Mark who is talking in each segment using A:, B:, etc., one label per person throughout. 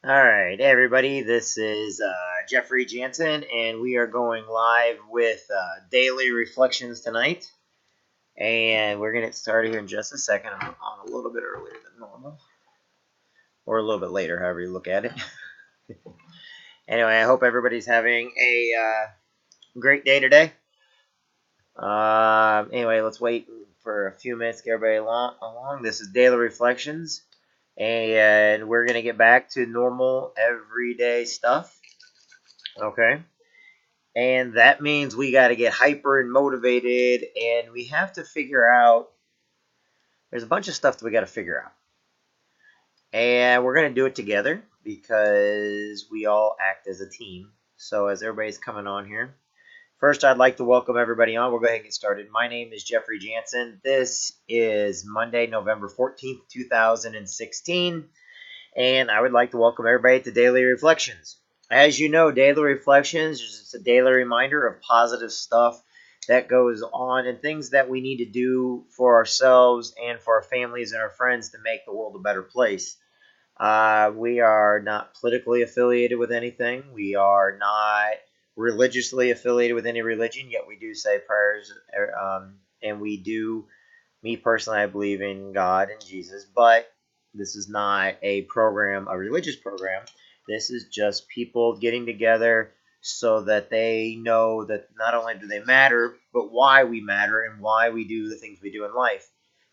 A: Alright, hey everybody, this is Jeffrey Jansen, and we are going live with Daily Reflections tonight. And we're going to get started here in just a second. I'm on a little bit earlier than normal, or a little bit later, however you look at it. Anyway, I hope everybody's having a great day today. Anyway, let's wait for a few minutes to get everybody along. This is Daily Reflections. And we're going to get back to normal everyday stuff. Okay. And that means we got to get hyper and motivated. And we have to figure out, there's a bunch of stuff that we got to figure out. And we're going to do it together because we all act as a team. So as everybody's coming on here, first I'd like to welcome everybody on. We'll go ahead and get started. My name is Jeffrey Jansen. This is Monday, November 14th, 2016. And I would like to welcome everybody to Daily Reflections. As you know, Daily Reflections is just a daily reminder of positive stuff that goes on and things that we need to do for ourselves and for our families and our friends to make the world a better place. We are not politically affiliated with anything. We are not religiously affiliated with any religion, yet we do say prayers, and we do, me personally, I believe in God and Jesus, but this is not a program, a religious program. This is just people getting together so that they know that not only do they matter, but why we matter and why we do the things we do in life.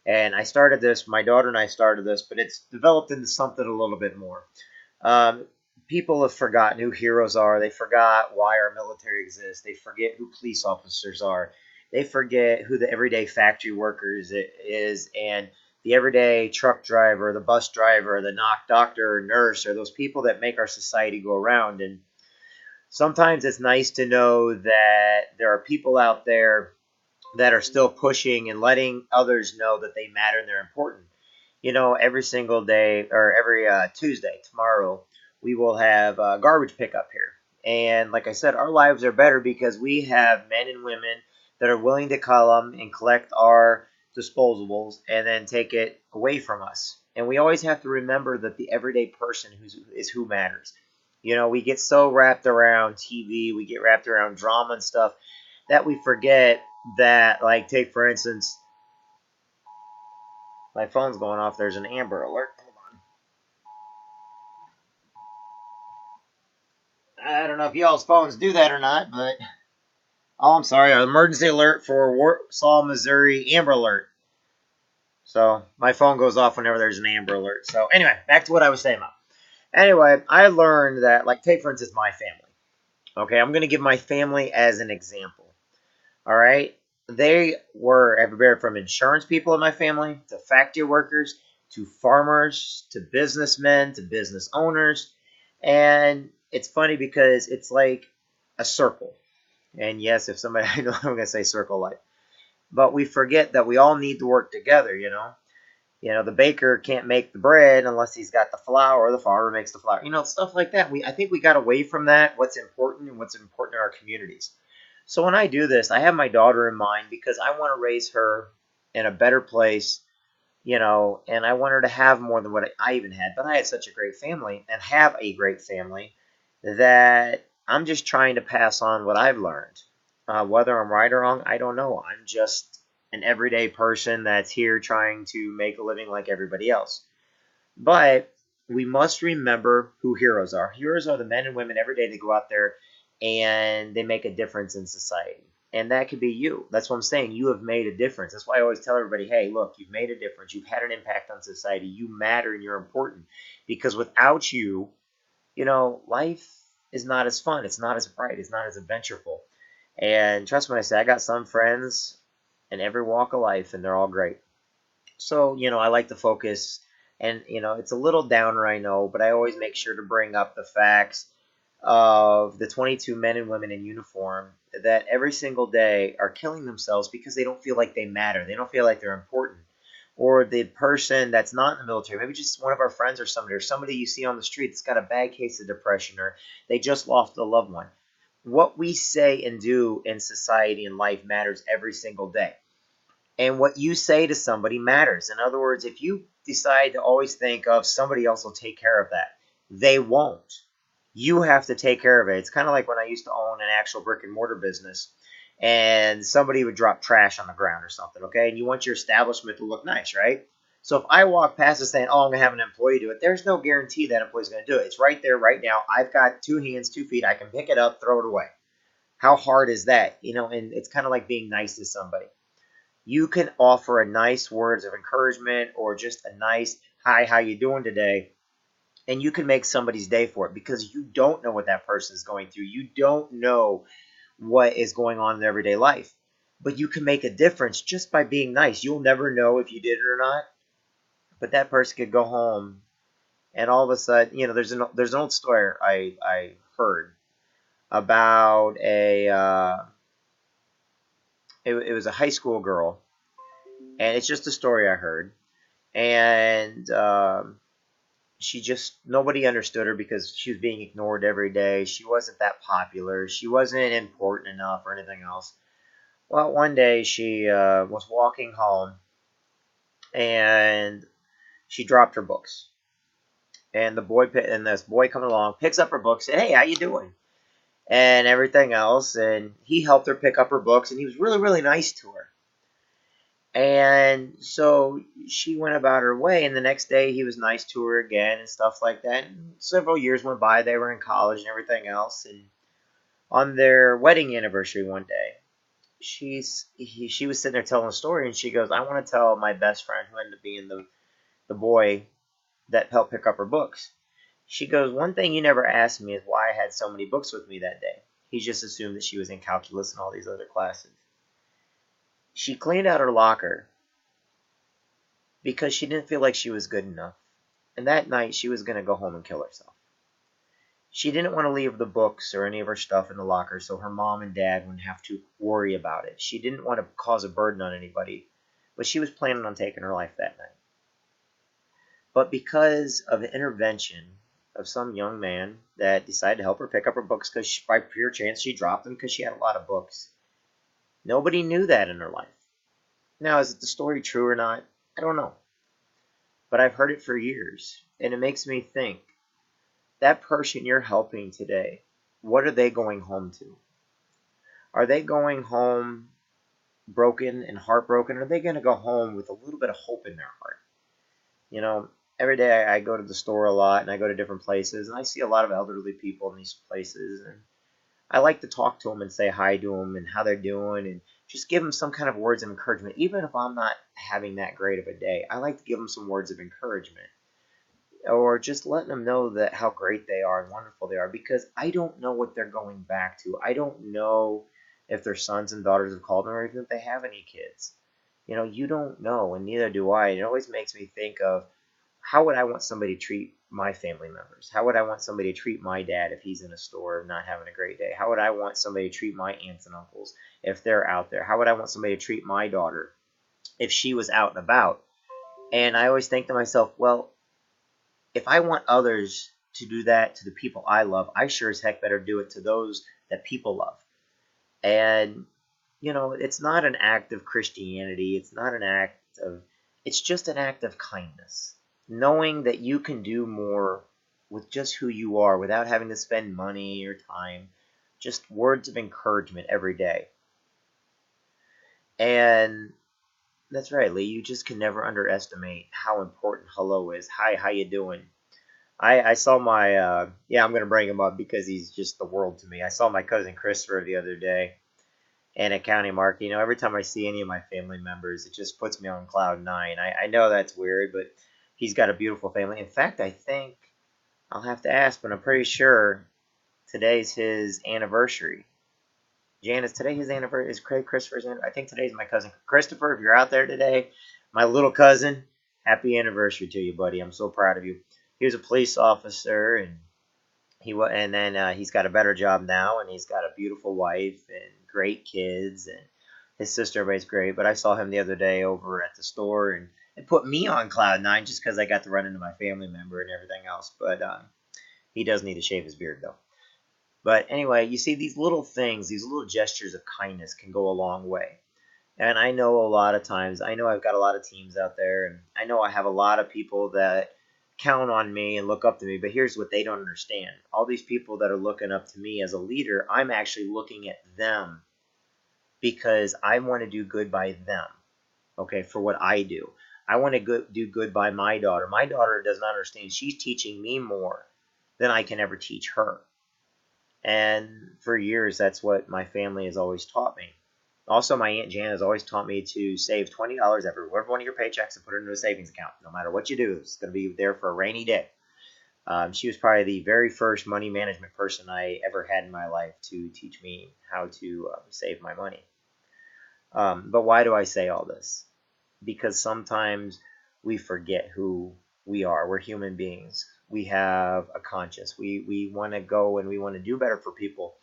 A: And I started this, my daughter and I started this, but it's developed into something a little bit more. People have forgotten who heroes are. They forgot why our military exists. They forget who police officers are. They forget who the everyday factory workers is, and the everyday truck driver, the bus driver, the doctor or nurse, or those people that make our society go around. And sometimes it's nice to know that there are people out there that are still pushing and letting others know that they matter and they're important. You know, every single day, or every Tuesday, tomorrow, we will have garbage pickup here. And like I said, our lives are better because we have men and women that are willing to come and collect our disposables and then take it away from us. And we always have to remember that the everyday person is who matters. You know, we get so wrapped around TV, we get wrapped around drama and stuff that we forget that, like, take for instance, my phone's going off. There's an Amber Alert. Hold on. I don't know if y'all's phones do that or not, but oh, I'm sorry. An emergency alert for Warsaw, Missouri. Amber Alert. So my phone goes off whenever there's an Amber Alert. So anyway, back to what I was saying about. Anyway, I learned that, like, take for instance my family. Okay, I'm going to give my family as an example. All right, they were everywhere from insurance people in my family to factory workers to farmers to businessmen to business owners. And it's funny because it's like a circle. And yes, if somebody, I know I'm going to say circle life, but we forget that we all need to work together, you know. You know, the baker can't make the bread unless he's got the flour. The farmer makes the flour. You know, stuff like that. I think we got away from that, what's important and what's important in our communities. So when I do this, I have my daughter in mind because I want to raise her in a better place, you know, and I want her to have more than what I even had. But I had such a great family and have a great family that I'm just trying to pass on what I've learned. Whether I'm right or wrong, I don't know. I'm just an everyday person that's here trying to make a living like everybody else. But we must remember who heroes are. Heroes are the men and women every day that go out there and they make a difference in society. And that could be you. That's what I'm saying. You have made a difference. That's why I always tell everybody, hey, look, you've made a difference. You've had an impact on society. You matter and you're important. Because without you, you know, life is not as fun. It's not as bright. It's not as adventureful. And trust me when I say I got some friends in every walk of life, and they're all great. So, you know, I like to focus, and, you know, it's a little downer, I know, but I always make sure to bring up the facts of the 22 men and women in uniform that every single day are killing themselves because they don't feel like they matter. They don't feel like they're important. Or the person that's not in the military, maybe just one of our friends or somebody you see on the street that's got a bad case of depression, or they just lost a loved one. What we say and do in society and life matters every single day. And what you say to somebody matters. In other words, if you decide to always think of somebody else will take care of that, They won't. You have to take care of it. It's kind of like when I used to own an actual brick and mortar business and somebody would drop trash on the ground or something, okay? And you want your establishment to look nice, right? So if I walk past it saying, oh, I'm going to have an employee do it, there's no guarantee that employee's going to do it. It's right there, right now. I've got 2 hands, 2 feet. I can pick it up, throw it away. How hard is that? And it's kind of like being nice to somebody. You can offer a nice words of encouragement or just a nice, hi, how you doing today? And you can make somebody's day for it because you don't know what that person is going through. You don't know what is going on in their everyday life. But you can make a difference just by being nice. You'll never know if you did it or not. But that person could go home and all of a sudden, there's an old story I heard about it was a high school girl, and it's just a story I heard, and nobody understood her because she was being ignored every day. She wasn't that popular. She wasn't important enough or anything else. Well, one day she was walking home and she dropped her books. And this boy coming along picks up her books, said, "Hey, how you doing?" And everything else. And he helped her pick up her books, and he was really, really nice to her. And so she went about her way, and the next day he was nice to her again and stuff like that. And several years went by. They were in college and everything else. And on their wedding anniversary one day, she was sitting there telling a story, and she goes, "I want to tell my best friend who ended up being the boy that helped pick up her books." She goes, "One thing you never asked me is why I had so many books with me that day." He just assumed that she was in calculus and all these other classes. She cleaned out her locker because she didn't feel like she was good enough. And that night, she was going to go home and kill herself. She didn't want to leave the books or any of her stuff in the locker so her mom and dad wouldn't have to worry about it. She didn't want to cause a burden on anybody, but she was planning on taking her life that night. But because of the intervention of some young man that decided to help her pick up her books because by pure chance she dropped them because she had a lot of books, nobody knew that in her life. Now, is the story true or not? I don't know. But I've heard it for years, and it makes me think, that person you're helping today, what are they going home to? Are they going home broken and heartbroken? Or are they going to go home with a little bit of hope in their heart? Every day I go to the store a lot, and I go to different places, and I see a lot of elderly people in these places, and I like to talk to them and say hi to them and how they're doing and just give them some kind of words of encouragement. Even if I'm not having that great of a day, I like to give them some words of encouragement or just letting them know that how great they are and wonderful they are because I don't know what they're going back to. I don't know if their sons and daughters have called them or even if they have any kids. You don't know, and neither do I. It always makes me think of, how would I want somebody to treat my family members? How would I want somebody to treat my dad if he's in a store not having a great day? How would I want somebody to treat my aunts and uncles if they're out there? How would I want somebody to treat my daughter if she was out and about? And I always think to myself, well, if I want others to do that to the people I love, I sure as heck better do it to those that people love. And, it's not an act of Christianity. It's just an act of kindness. Knowing that you can do more with just who you are without having to spend money or time, just words of encouragement every day. And that's right, Lee, you just can never underestimate how important hello is. Hi, how you doing? I saw my, I'm going to bring him up because he's just the world to me. I saw my cousin Christopher the other day and at County Mark. Every time I see any of my family members, it just puts me on cloud nine. I know that's weird, but he's got a beautiful family. In fact, I think I'll have to ask, but I'm pretty sure today's his anniversary. Jan, is today his anniversary? Is Craig Christopher's anniversary? I think today's my cousin Christopher. If you're out there today, my little cousin, happy anniversary to you, buddy. I'm so proud of you. He was a police officer, and he's got a better job now, and he's got a beautiful wife and great kids, and his sister, everybody's great. But I saw him the other day over at the store, and it put me on cloud nine just because I got to run into my family member and everything else. But he does need to shave his beard, though. But anyway, you see, these little things, these little gestures of kindness can go a long way. And I know a lot of times, I know I've got a lot of teams out there, and I know I have a lot of people that count on me and look up to me. But here's what they don't understand. All these people that are looking up to me as a leader, I'm actually looking at them because I want to do good by them, okay, for what I do. I want to do good by my daughter. My daughter does not understand. She's teaching me more than I can ever teach her. And for years, that's what my family has always taught me. Also, my Aunt Jan has always taught me to save $20 every one of your paychecks and put it into a savings account. No matter what you do, it's going to be there for a rainy day. She was probably the very first money management person I ever had in my life to teach me how to save my money. But why do I say all this? Because sometimes we forget who we are. We're human beings. We have a conscience. We want to go and we want to do better for people.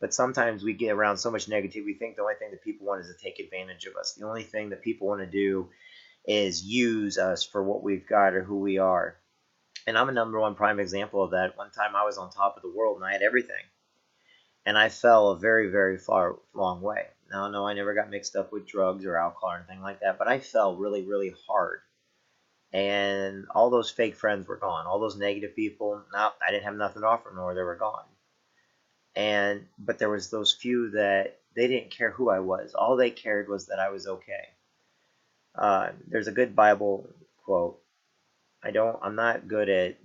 A: But sometimes we get around so much negativity, we think the only thing that people want is to take advantage of us. The only thing that people want to do is use us for what we've got or who we are. And I'm a number one prime example of that. One time I was on top of the world and I had everything. And I fell a very, very long way. Now, no, I never got mixed up with drugs or alcohol or anything like that, but I fell really, really hard. And all those fake friends were gone. All those negative people, no, I didn't have nothing to offer them, or they were gone. But there was those few that they didn't care who I was. All they cared was that I was okay. There's a good Bible quote. I'm not good at,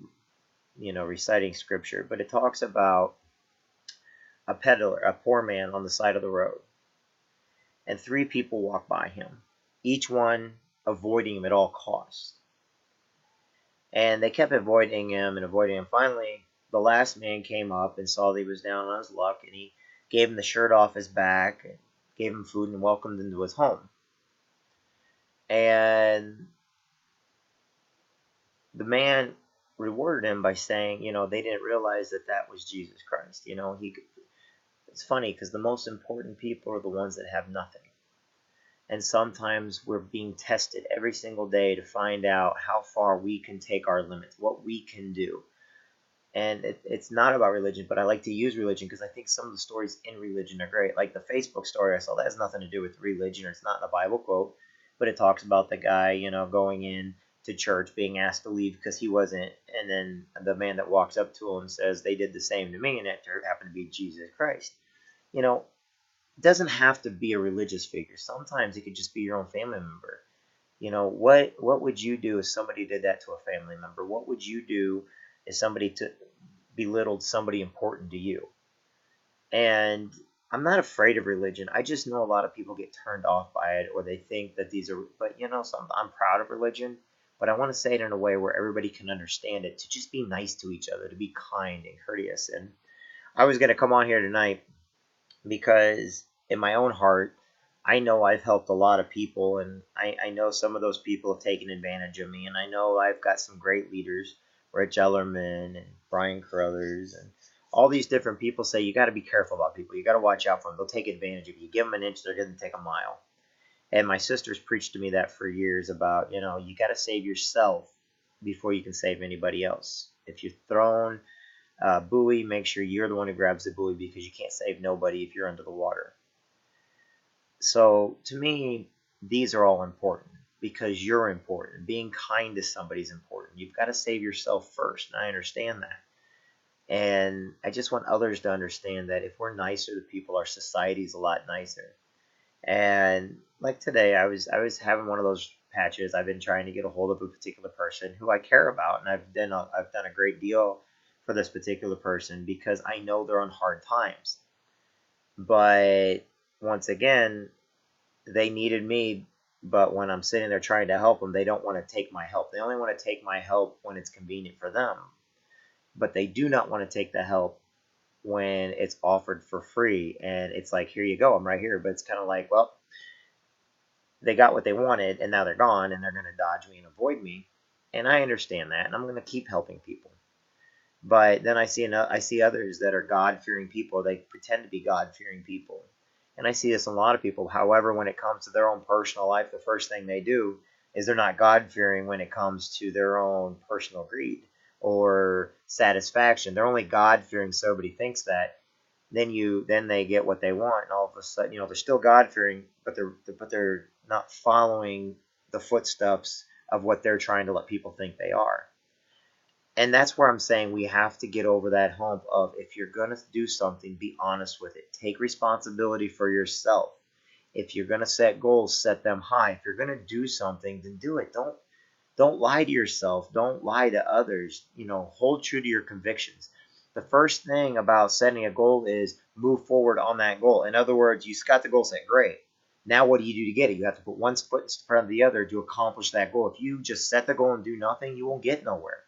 A: reciting scripture, but it talks about a peddler, a poor man on the side of the road. And 3 people walk by him, each one avoiding him at all costs. And they kept avoiding him and avoiding him. Finally, the last man came up and saw that he was down on his luck, and he gave him the shirt off his back, and gave him food, and welcomed him to his home. And the man rewarded him by saying, they didn't realize that was Jesus Christ. It's funny because the most important people are the ones that have nothing. And sometimes we're being tested every single day to find out how far we can take our limits, what we can do. And it's not about religion, but I like to use religion because I think some of the stories in religion are great. Like the Facebook story I saw, that has nothing to do with religion, or it's not in a Bible quote, but it talks about the guy, going in to church, being asked to leave because he wasn't, and then the man that walks up to him says, they did the same to me, and it happened to be Jesus Christ. It doesn't have to be a religious figure. Sometimes it could just be your own family member. What would you do if somebody did that to a family member? What would you do if somebody belittled somebody important to you? And I'm not afraid of religion. I just know a lot of people get turned off by it, or they think that these are, but I'm proud of religion, but I want to say it in a way where everybody can understand it, to just be nice to each other, to be kind and courteous. And I was going to come on here tonight because in my own heart, I know I've helped a lot of people, and I know some of those people have taken advantage of me, and I know I've got some great leaders, Rich Ellerman and Brian Carruthers, and all these different people say you got to be careful about people. You got to watch out for them. They'll take advantage of you. You give them an inch, they're going to take a mile. And my sisters preached to me that for years about, you got to save yourself before you can save anybody else. If you're thrown buoy, make sure you're the one who grabs the buoy, because you can't save nobody if you're under the water. So to me, these are all important because you're important. Being kind to somebody is important. You've got to save yourself first, and I understand that. And I just want others to understand that if we're nicer to people, our society is a lot nicer. And like today, I was having one of those patches. I've been trying to get a hold of a particular person who I care about, and I've done a great deal for this particular person because I know they're on hard times. But once again, they needed me, but when I'm sitting there trying to help them, they don't want to take my help. They only want to take my help when it's convenient for them, but they do not want to take the help when it's offered for free. And it's like, here you go, I'm right here. But it's kind of like, well, they got what they wanted, and now they're gone, and they're going to dodge me and avoid me. And I understand that, and I'm going to keep helping people. But then I see others that are God-fearing people. They pretend to be God-fearing people. And I see this in a lot of people. However, when it comes to their own personal life, the first thing they do is they're not God-fearing when it comes to their own personal greed or satisfaction. They're only God-fearing, so everybody thinks that. Then they get what they want, and all of a sudden, they're still God-fearing, but they're not following the footsteps of what they're trying to let people think they are. And that's where I'm saying we have to get over that hump of, if you're going to do something, be honest with it. Take responsibility for yourself. If you're going to set goals, set them high. If you're going to do something, then do it. Don't lie to yourself. Don't lie to others. Hold true to your convictions. The first thing about setting a goal is move forward on that goal. In other words, you got the goal set, great. Now what do you do to get it? You have to put one foot in front of the other to accomplish that goal. If you just set the goal and do nothing, you won't get nowhere.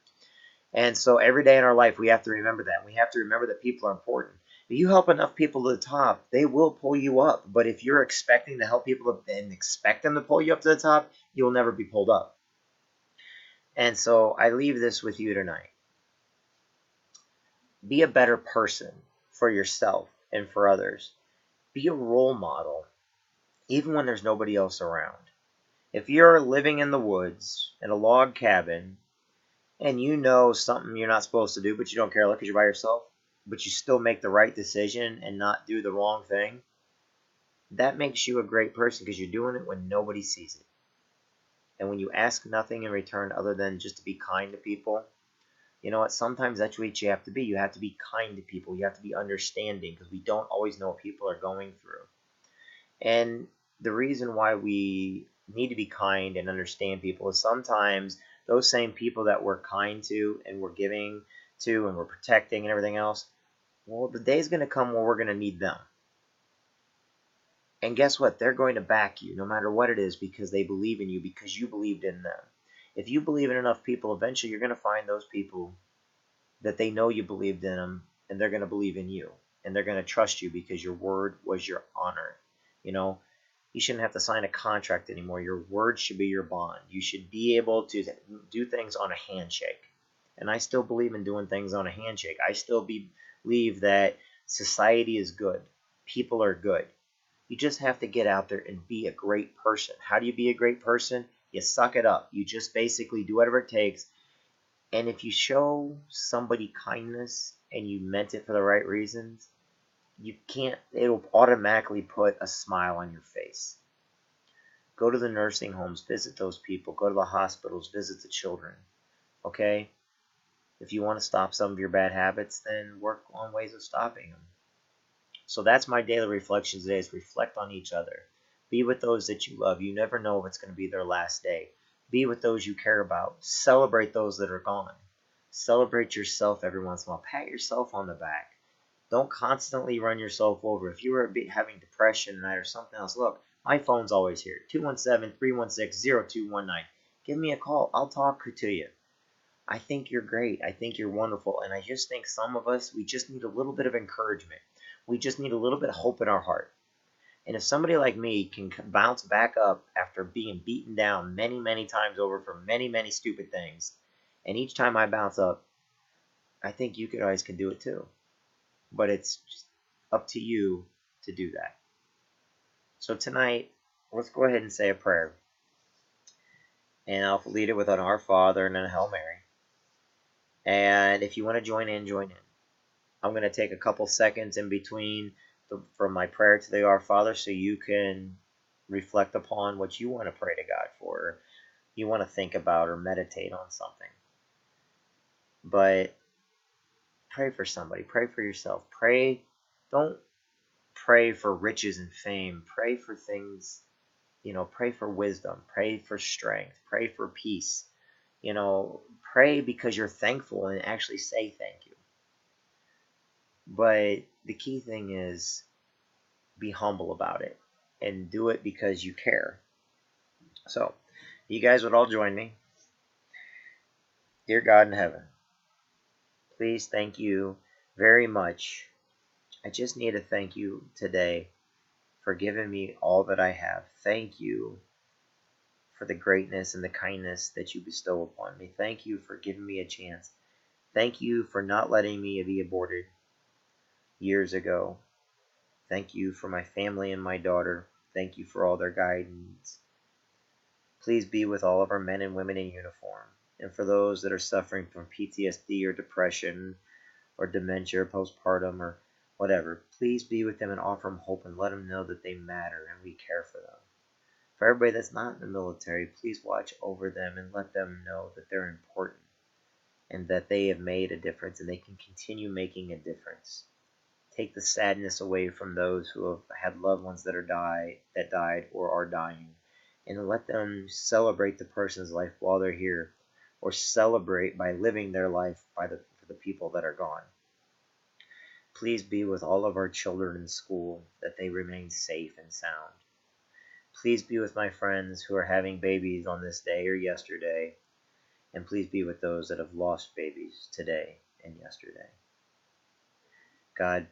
A: And so every day in our life, we have to remember that. We have to remember that people are important. If you help enough people to the top, they will pull you up. But if you're expecting to help people and expect them to pull you up to the top, you'll never be pulled up. And so I leave this with you tonight. Be a better person for yourself and for others. Be a role model, even when there's nobody else around. If you're living in the woods in a log cabin, and you know something you're not supposed to do, but you don't care because you're by yourself, but you still make the right decision and not do the wrong thing, that makes you a great person, because you're doing it when nobody sees it. And when you ask nothing in return other than just to be kind to people, you know what? Sometimes that's what you have to be. You have to be kind to people. You have to be understanding, because we don't always know what people are going through. And the reason why we need to be kind and understand people is sometimes those same people that we're kind to and we're giving to and we're protecting and everything else, well, the day's going to come where we're going to need them. And guess what? They're going to back you no matter what it is, because they believe in you, because you believed in them. If you believe in enough people, eventually you're going to find those people that they know you believed in them, and they're going to believe in you, and they're going to trust you because your word was your honor. You shouldn't have to sign a contract anymore. Your word should be your bond. You should be able to do things on a handshake. And I still believe in doing things on a handshake. I still believe that society is good. People are good. You just have to get out there and be a great person. How do you be a great person? You suck it up. You just basically do whatever it takes. And if you show somebody kindness and you meant it for the right reasons, it'll automatically put a smile on your face. Go to the nursing homes, visit those people. Go to the hospitals, visit the children. Okay? If you want to stop some of your bad habits, then work on ways of stopping them. So that's my daily reflection today, is reflect on each other. Be with those that you love. You never know if it's going to be their last day. Be with those you care about. Celebrate those that are gone. Celebrate yourself every once in a while. Pat yourself on the back. Don't constantly run yourself over. If you are having depression tonight or something else, look, my phone's always here. 217-316-0219. Give me a call. I'll talk to you. I think you're great. I think you're wonderful. And I just think some of us, we just need a little bit of encouragement. We just need a little bit of hope in our heart. And if somebody like me can bounce back up after being beaten down many, many times over for many, many stupid things, and each time I bounce up, I think you guys can do it too. But it's just up to you to do that. So tonight, let's go ahead and say a prayer. And I'll lead it with an Our Father and then a Hail Mary. And if you want to join in, join in. I'm going to take a couple seconds in between from my prayer to the Our Father, so you can reflect upon what you want to pray to God for, or you want to think about or meditate on something. But pray for somebody. Pray for yourself. Don't pray for riches and fame. Pray for things, pray for wisdom. Pray for strength. Pray for peace. Pray because you're thankful and actually say thank you. But the key thing is be humble about it and do it because you care. So, you guys would all join me. Dear God in heaven, please, thank you very much. I just need to thank you today for giving me all that I have. Thank you for the greatness and the kindness that you bestow upon me. Thank you for giving me a chance. Thank you for not letting me be aborted years ago. Thank you for my family and my daughter. Thank you for all their guidance. Please be with all of our men and women in uniform. And for those that are suffering from PTSD or depression or dementia or postpartum or whatever, please be with them and offer them hope and let them know that they matter and we care for them. For everybody that's not in the military, please watch over them and let them know that they're important and that they have made a difference and they can continue making a difference. Take the sadness away from those who have had loved ones that died or are dying, and let them celebrate the person's life while they're here, or celebrate by living their life for the people that are gone. Please be with all of our children in school, that they remain safe and sound. Please be with my friends who are having babies on this day or yesterday, and please be with those that have lost babies today and yesterday. God,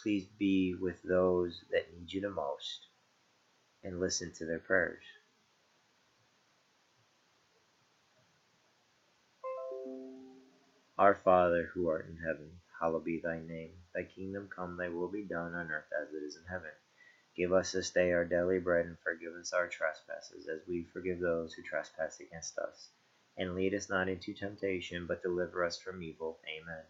A: please be with those that need you the most, and listen to their prayers. Our Father, who art in heaven, hallowed be thy name. Thy kingdom come, thy will be done on earth as it is in heaven. Give us this day our daily bread, and forgive us our trespasses, as we forgive those who trespass against us. And lead us not into temptation, but deliver us from evil. Amen.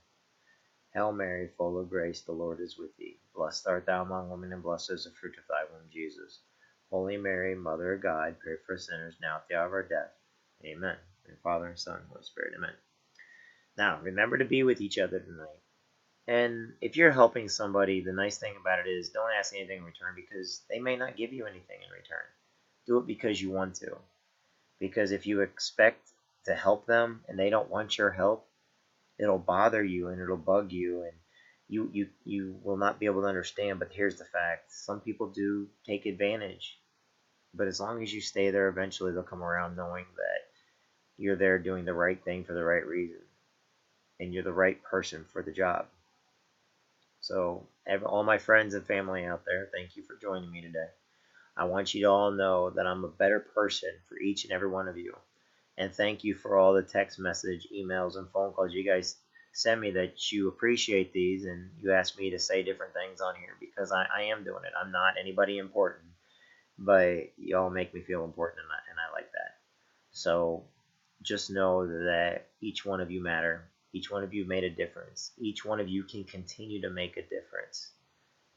A: Hail Mary, full of grace, the Lord is with thee. Blessed art thou among women, and blessed is the fruit of thy womb, Jesus. Holy Mary, Mother of God, pray for us sinners, now at the hour of our death. Amen. And Father and Son, Holy Spirit. Amen. Now, remember to be with each other tonight. And if you're helping somebody, the nice thing about it is don't ask anything in return, because they may not give you anything in return. Do it because you want to. Because if you expect to help them and they don't want your help, it'll bother you and it'll bug you, and you will not be able to understand. But here's the fact. Some people do take advantage. But as long as you stay there, eventually they'll come around knowing that you're there doing the right thing for the right reason. And you're the right person for the job. So, all my friends and family out there, thank you for joining me today. I want you to all know that I'm a better person for each and every one of you. And thank you for all the text message, emails, and phone calls you guys send me, that you appreciate these, and you ask me to say different things on here, because I am doing it. I'm not anybody important, but y'all make me feel important, and I like that. So just know that each one of you matter. Each one of you made a difference. Each one of you can continue to make a difference.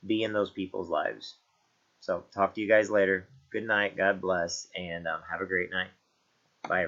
A: Be in those people's lives. So talk to you guys later. Good night. God bless. And have a great night. Bye.